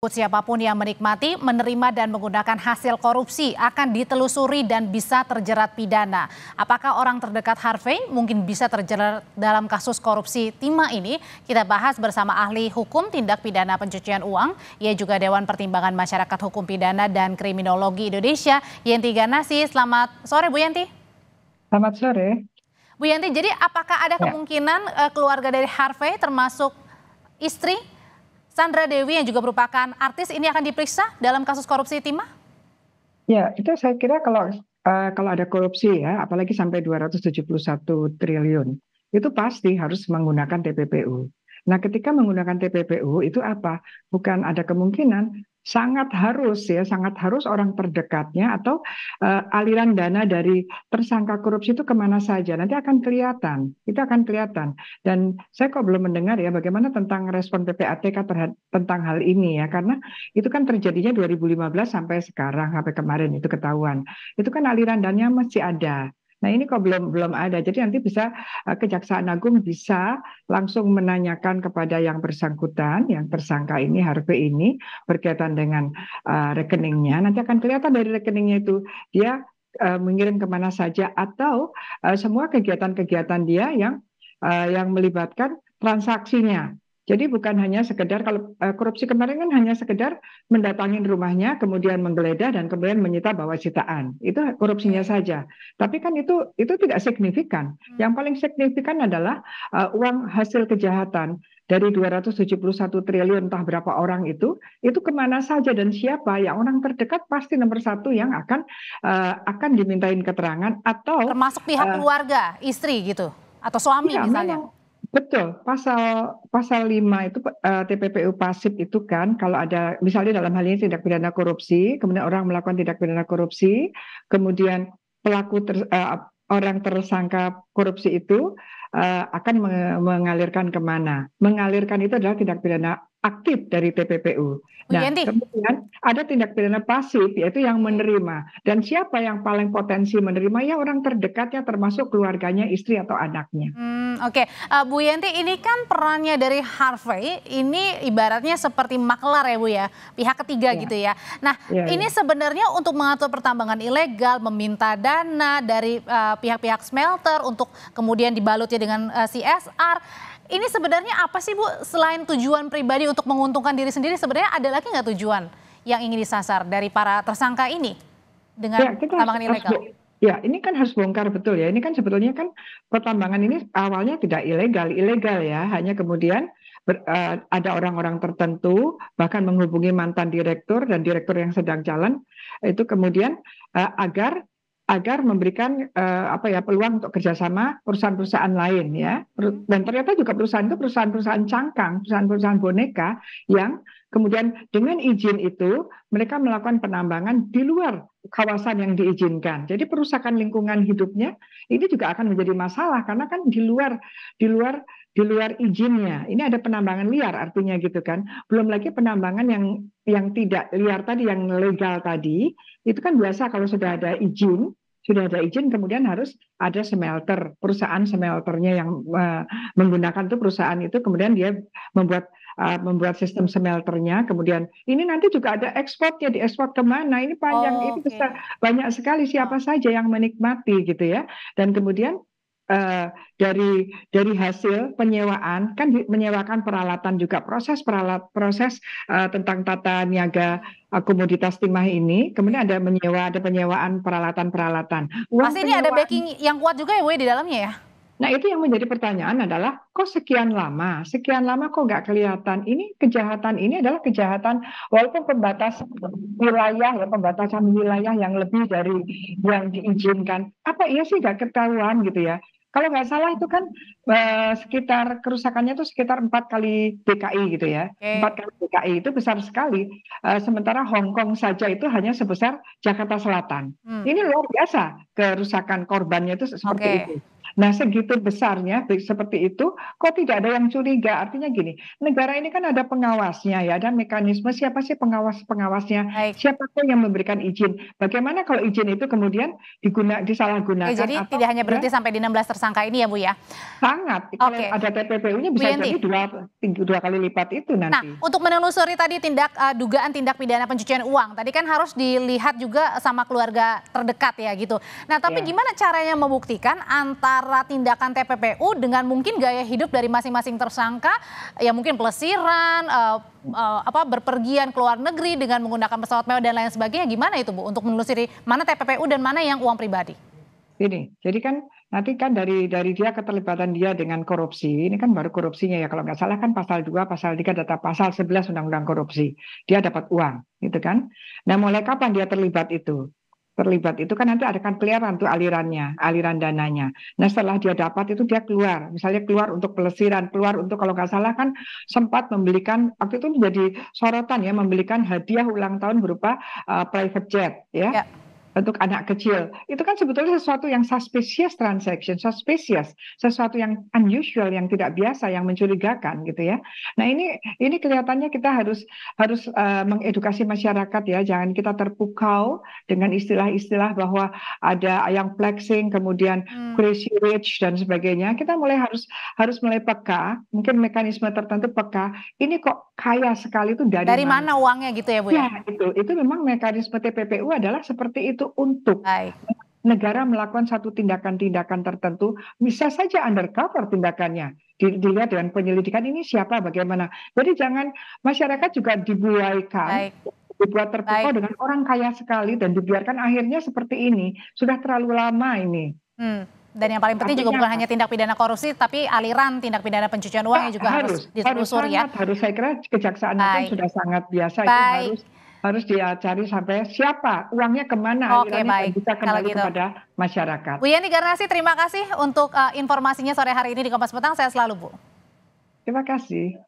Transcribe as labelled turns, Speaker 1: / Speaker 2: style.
Speaker 1: Siapapun yang menikmati, menerima dan menggunakan hasil korupsi akan ditelusuri dan bisa terjerat pidana. Apakah orang terdekat Harvey mungkin bisa terjerat dalam kasus korupsi timah ini? Kita bahas bersama ahli hukum tindak pidana pencucian uang. Ia juga Dewan Pertimbangan Masyarakat Hukum Pidana dan Kriminologi Indonesia, Yenti Ganasi. Selamat sore Bu Yenti.
Speaker 2: Selamat sore.
Speaker 1: Bu Yenti, jadi apakah ada kemungkinan keluarga dari Harvey termasuk istri Sandra Dewi yang juga merupakan artis ini akan diperiksa dalam kasus korupsi timah?
Speaker 2: Ya, itu saya kira kalau ada korupsi ya, apalagi sampai 271 triliun, itu pasti harus menggunakan TPPU. Nah, ketika menggunakan TPPU itu apa? Bukan ada kemungkinan, sangat harus orang terdekatnya atau aliran dana dari tersangka korupsi itu kemana saja. Nanti akan kelihatan, itu akan kelihatan. Dan saya kok belum mendengar ya bagaimana tentang respon PPATK tentang hal ini ya, karena itu kan terjadinya 2015 sampai sekarang, sampai kemarin itu ketahuan. Itu kan aliran dananya masih ada. Nah ini kok belum ada. Jadi nanti bisa Kejaksaan Agung bisa langsung menanyakan kepada yang bersangkutan, yang tersangka ini, Harvey ini, berkaitan dengan rekeningnya. Nanti akan kelihatan dari rekeningnya itu dia mengirim kemana saja atau semua kegiatan-kegiatan dia yang melibatkan transaksinya. Jadi bukan hanya sekedar, kalau korupsi kemarin kan hanya sekedar mendatangin rumahnya, kemudian menggeledah dan kemudian menyita bawa sitaan. Itu korupsinya saja. Tapi kan itu tidak signifikan. Yang paling signifikan adalah uang hasil kejahatan dari 271 triliun entah berapa orang itu kemana saja dan siapa. Yang orang terdekat pasti nomor satu yang akan dimintain keterangan atau
Speaker 1: termasuk pihak keluarga, istri gitu atau suami
Speaker 2: ya,
Speaker 1: misalnya.
Speaker 2: Betul, pasal 5 itu TPPU pasif itu kan kalau ada misalnya dalam hal ini tindak pidana korupsi, kemudian orang melakukan tindak pidana korupsi, kemudian orang tersangka korupsi itu akan mengalirkan kemana? Mengalirkan itu adalah tindak pidana aktif dari TPPU. Nah, kemudian ada tindak pidana pasif yaitu yang menerima. Dan siapa yang paling potensi menerima? Ya orang terdekatnya termasuk keluarganya, istri atau anaknya.
Speaker 1: Oke. Bu Yenti, ini kan perannya dari Harvey ini ibaratnya seperti maklar ya Bu ya, pihak ketiga gitu ya. Nah ini sebenarnya untuk mengatur pertambangan ilegal, meminta dana dari pihak-pihak smelter untuk kemudian dibalutnya dengan CSR. Ini sebenarnya apa sih Bu, selain tujuan pribadi untuk menguntungkan diri sendiri, sebenarnya ada lagi nggak tujuan yang ingin disasar dari para tersangka ini dengan pertambangan ilegal?
Speaker 2: Ya, ini kan harus bongkar betul ya. Ini kan sebetulnya kan pertambangan ini awalnya tidak ilegal ya. Hanya kemudian ada orang-orang tertentu bahkan menghubungi mantan direktur dan direktur yang sedang jalan itu kemudian agar memberikan peluang untuk kerjasama perusahaan-perusahaan lain ya. Dan ternyata juga perusahaan itu perusahaan-perusahaan cangkang, perusahaan-perusahaan boneka yang kemudian dengan izin itu mereka melakukan penambangan di luar kawasan yang diizinkan. Jadi perusakan lingkungan hidupnya ini juga akan menjadi masalah karena kan di luar izinnya. Ini ada penambangan liar artinya gitu kan. Belum lagi penambangan yang tidak liar tadi, yang legal tadi. Itu kan biasa kalau sudah ada izin kemudian harus ada smelter, perusahaan smelternya yang menggunakan tuh perusahaan itu kemudian dia membuat sistem smelternya, kemudian ini nanti juga ada ekspornya, diekspor kemana, ini panjang, itu bisa banyak sekali siapa saja yang menikmati gitu ya, dan kemudian dari hasil penyewaan kan menyewakan peralatan juga proses tentang tata niaga komoditas timah ini, kemudian ada penyewaan peralatan.
Speaker 1: Pasti ini ada backing yang kuat juga ya Bu di dalamnya ya?
Speaker 2: Nah itu yang menjadi pertanyaan adalah kok sekian lama kok nggak kelihatan. Ini kejahatan ini adalah kejahatan walaupun pembatasan wilayah yang lebih dari yang diizinkan. Apa iya sih nggak ketahuan gitu ya? Kalau nggak salah itu kan sekitar kerusakannya itu sekitar 4 kali DKI gitu ya. 4 kali DKI itu besar sekali. Sementara Hong Kong saja itu hanya sebesar Jakarta Selatan. Ini luar biasa kerusakan korbannya itu seperti itu. Nah, segitu besarnya seperti itu, kok tidak ada yang curiga? Artinya gini, negara ini kan ada pengawasnya ya, ada mekanisme siapa sih pengawas-pengawasnya,
Speaker 1: Baik.
Speaker 2: siapa tuh yang memberikan izin. Bagaimana kalau izin itu kemudian
Speaker 1: Oke,
Speaker 2: disalahgunakan
Speaker 1: jadi
Speaker 2: atau
Speaker 1: tidak hanya
Speaker 2: ya
Speaker 1: berhenti sampai di 16 tersangka ini ya Bu ya?
Speaker 2: sangat, kalau
Speaker 1: Oke,
Speaker 2: ada TPPU-nya
Speaker 1: Bu
Speaker 2: bisa
Speaker 1: Yenti.
Speaker 2: jadi dua kali lipat itu
Speaker 1: Nah,
Speaker 2: nanti.
Speaker 1: untuk menelusuri tadi dugaan tindak pidana pencucian uang, tadi kan harus dilihat juga sama keluarga terdekat ya gitu. Nah, tapi
Speaker 2: Ya.
Speaker 1: gimana caranya membuktikan antara tindakan TPPU dengan mungkin gaya hidup dari masing-masing tersangka, ya mungkin pelesiran, berpergian ke luar negeri dengan menggunakan pesawat mewah dan lain sebagainya, gimana itu Bu untuk menelusuri mana TPPU dan mana yang uang pribadi?
Speaker 2: Ini, jadi kan nanti kan dari dia keterlibatan dia dengan korupsi, ini kan baru korupsinya ya kalau nggak salah kan pasal 2, pasal 3, data pasal 11 Undang-Undang Korupsi. Dia dapat uang, gitu kan. Nah, mulai kapan dia terlibat itu? Terlibat itu kan nanti akan kelihatan tuh alirannya, aliran dananya. Nah, setelah dia dapat itu dia keluar, misalnya keluar untuk pelesiran, keluar untuk kalau nggak salah kan sempat membelikan, waktu itu menjadi sorotan ya, membelikan hadiah ulang tahun berupa private jet ya.
Speaker 1: Ya.
Speaker 2: Untuk anak kecil, itu kan sebetulnya sesuatu yang suspicious transaction, suspicious, sesuatu yang unusual, yang tidak biasa, yang mencurigakan gitu ya. Nah ini kelihatannya kita harus mengedukasi masyarakat ya, jangan kita terpukau dengan istilah-istilah bahwa ada yang flexing, kemudian crazy rich dan sebagainya. Kita harus mulai peka, mungkin mekanisme tertentu peka. Ini kok kaya sekali itu
Speaker 1: Dari
Speaker 2: dari mana?
Speaker 1: mana uangnya gitu ya Bu ya?
Speaker 2: Ya, itu memang mekanisme TPPU adalah seperti itu untuk
Speaker 1: Baik.
Speaker 2: negara melakukan satu tindakan-tindakan tertentu, bisa saja undercover tindakannya. Dilihat dengan penyelidikan ini siapa, bagaimana. Jadi jangan masyarakat juga dibuaikan,
Speaker 1: Baik.
Speaker 2: dibuat terpukau
Speaker 1: Baik.
Speaker 2: dengan orang kaya sekali dan dibiarkan akhirnya seperti ini. Sudah terlalu lama ini.
Speaker 1: Dan yang paling penting juga
Speaker 2: Artinya
Speaker 1: bukan
Speaker 2: apa?
Speaker 1: hanya tindak pidana korupsi, tapi aliran tindak pidana pencucian uangnya juga harus ditelusuri ya.
Speaker 2: Harus saya kira kejaksaan itu
Speaker 1: Baik.
Speaker 2: sudah sangat biasa itu
Speaker 1: Baik.
Speaker 2: harus dicari sampai siapa uangnya kemana
Speaker 1: Oke,
Speaker 2: alirannya dan
Speaker 1: baik.
Speaker 2: bisa
Speaker 1: Kalau
Speaker 2: kembali
Speaker 1: gitu.
Speaker 2: kepada masyarakat.
Speaker 1: Bu Yenti Garnasi, terima kasih untuk informasinya sore hari ini di Kompas Petang. Saya selalu Bu.
Speaker 2: Terima kasih.